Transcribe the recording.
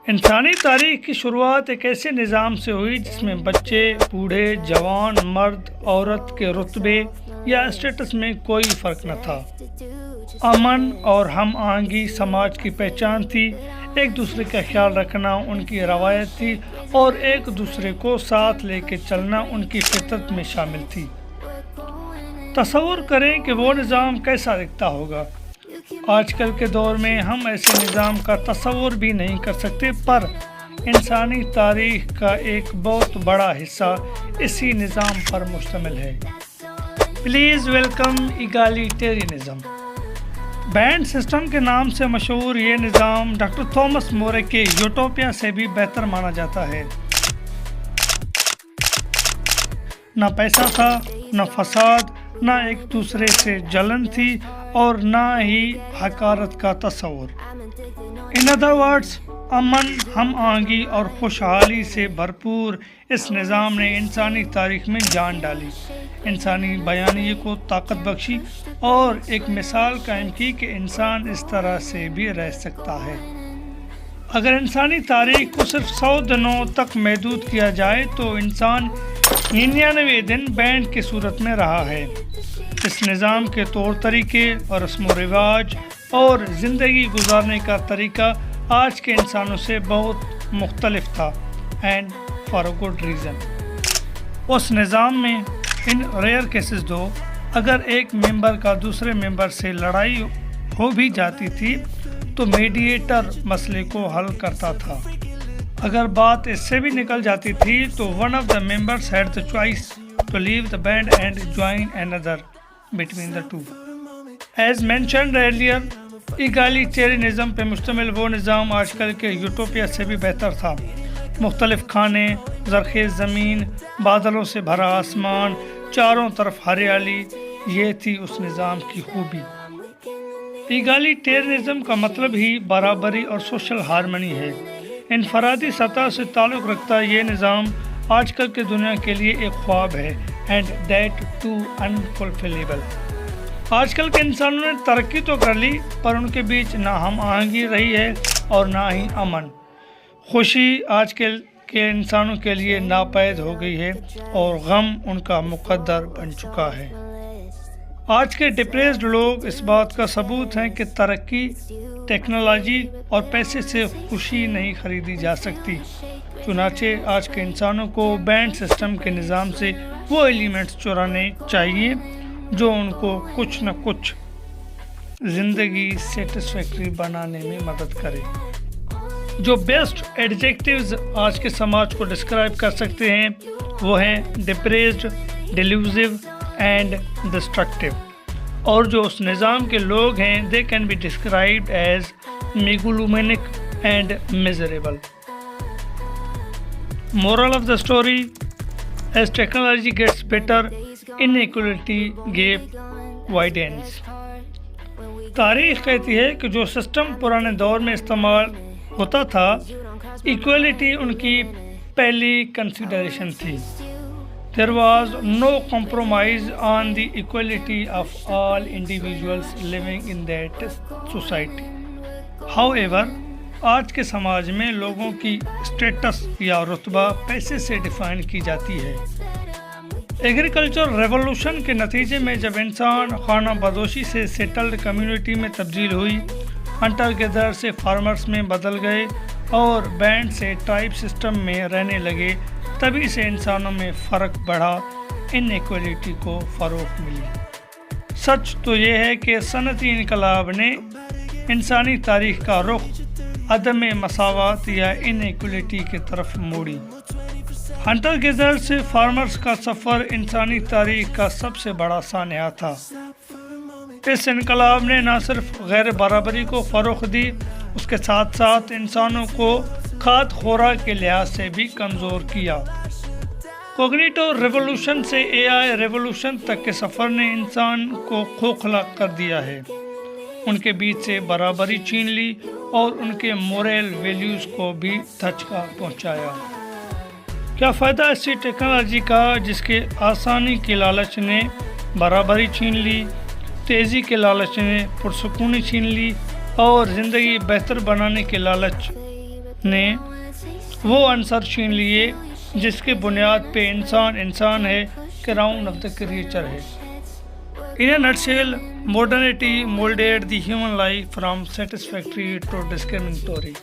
انسانی تاریخ کی شروعات ایک ایسے نظام سے ہوئی جس میں بچے، بوڑھے، جوان، مرد، عورت کے رتبے یا اسٹیٹس میں کوئی فرق نہ تھا۔ امن اور ہم آہنگی سماج کی پہچان تھی، ایک دوسرے کا خیال رکھنا ان کی روایت تھی اور ایک دوسرے کو ساتھ لے کے چلنا ان کی فطرت میں شامل تھی۔ تصور کریں کہ وہ نظام کیسا دکھتا ہوگا۔ آج کل کے دور میں ہم ایسے نظام کا تصور بھی نہیں کر سکتے، پر انسانی تاریخ کا ایک بہت بڑا حصہ اسی نظام پر مشتمل ہے۔ Please welcome egalitarianism. Band system کے نام سے مشہور یہ نظام ڈاکٹر تھامس مورے کے یوٹوپیا سے بھی بہتر مانا جاتا ہے۔ نہ پیسہ تھا، نہ فساد، نہ ایک دوسرے سے جلن تھی اور نہ ہی حقارت کا تصور۔ ان ادر ورڈز، امن، ہم آہنگی اور خوشحالی سے بھرپور اس نظام نے انسانی تاریخ میں جان ڈالی، انسانی بیانیے کو طاقت بخشی اور ایک مثال قائم کی کہ انسان اس طرح سے بھی رہ سکتا ہے۔ اگر انسانی تاریخ کو صرف 100 دنوں تک محدود کیا جائے تو انسان 99 دن بینڈ کی صورت میں رہا ہے۔ اس نظام کے طور طریقے اور رسم و رواج اور زندگی گزارنے کا طریقہ آج کے انسانوں سے بہت مختلف تھا، and for a good reason. اس نظام میں ان ریئر کیسز دو اگر ایک ممبر کا دوسرے ممبر سے لڑائی ہو بھی جاتی تھی تو میڈیٹر مسئلے کو حل کرتا تھا۔ اگر بات اس سے بھی نکل جاتی تھی تو one of the members had the choice to leave the band and join another between the two۔ As mentioned earlier، ایگالیٹیرینزم پہ مشتمل وہ نظام آج کل کے یوٹوپیا سے بھی بہتر تھا۔ مختلف کھانے، زرخیز زمین، بادلوں سے بھرا آسمان، چاروں طرف ہریالی، یہ تھی اس نظام کی خوبی۔ ایگالیٹیرینزم کا مطلب ہی برابری اور سوشل ہارمنی ہے۔ انفرادی سطح سے تعلق رکھتا یہ نظام آج کل کی دنیا کے لیے ایک خواب ہے، اینڈ دیٹ ٹو انفلفلیبل۔ آج کل کے انسانوں نے ترقی تو کر لی پر ان کے بیچ نہ ہم آہنگی رہی ہے اور نہ ہی امن۔ خوشی آج کل کے انسانوں کے لیے ناپید ہو گئی ہے اور غم ان کا مقدر بن چکا ہے۔ آج کے ڈپریسڈ لوگ اس بات کا ثبوت ہیں کہ ترقی، ٹیکنالوجی اور پیسے سے خوشی نہیں خریدی جا سکتی۔ چنانچہ آج کے انسانوں کو بینڈ سسٹم کے نظام سے وہ ایلیمنٹس چرانے چاہیے جو ان کو کچھ نہ کچھ زندگی سیٹسفیکٹری بنانے میں مدد کرے۔ جو بیسٹ ایڈجیکٹیوز آج کے سماج کو ڈسکرائب کر سکتے ہیں وہ ہیں ڈپریسڈ، ڈیلیوزو اینڈ ڈسٹرکٹیو، اور جو اس نظام کے لوگ ہیں they can be described as megalomaniac and miserable۔ Moral of the story: as technology gets better, inequality gap widens۔ تاریخ کہتی ہے کہ جو سسٹم پرانے دور میں استعمال ہوتا تھا، ایکویلٹی ان کی پہلی کنسیڈریشن تھی۔ There was no compromise on the equality of all individuals living in that society۔ However، آج کے سماج میں لوگوں کی اسٹیٹس یا رتبہ پیسے سے ڈیفائن کی جاتی ہے۔ ایگریکلچر ریولوشن کے نتیجے میں جب انسان خانہ بدوشی سے سیٹلڈ کمیونٹی میں تبدیل ہوئی، ہنٹر گیدر سے فارمرز میں بدل گئے اور بینڈ سے ٹرائب سسٹم میں رہنے لگے، تبھی سے انسانوں میں فرق بڑھا، ان ایکویلٹی کو فروغ ملی۔ سچ تو یہ ہے کہ صنعتی انقلاب نے انسانی تاریخ کا رخ عدم مساوات یا ان ایکویلٹی کی طرف موڑی۔ ہنٹر گیدر سے فارمرز کا سفر انسانی تاریخ کا سب سے بڑا سانحہ تھا۔ اس انقلاب نے نہ صرف غیر برابری کو فروغ دی، اس کے ساتھ ساتھ انسانوں کو کھاد خوراک کے لحاظ سے بھی کمزور کیا۔ کوگنیٹو ریولوشن سے اے آئی ریولوشن تک کے سفر نے انسان کو کھوکھلا کر دیا ہے، ان کے بیچ سے برابری چھین لی اور ان کے مورل ویلیوز کو بھی دھچکا پہنچایا۔ کیا فائدہ ایسی ٹیکنالوجی کا جس کے آسانی کی لالچ نے برابری چھین لی، تیزی کے لالچ نے پرسکونی چھین لی اور زندگی بہتر بنانے کے لالچ نے وہ عنصر چھین لیے جس کی بنیاد پہ انسان ہے، کراؤن آف دا کریچر ہے۔ In a nutshell, modernity molded the human life from satisfactory to discriminatory.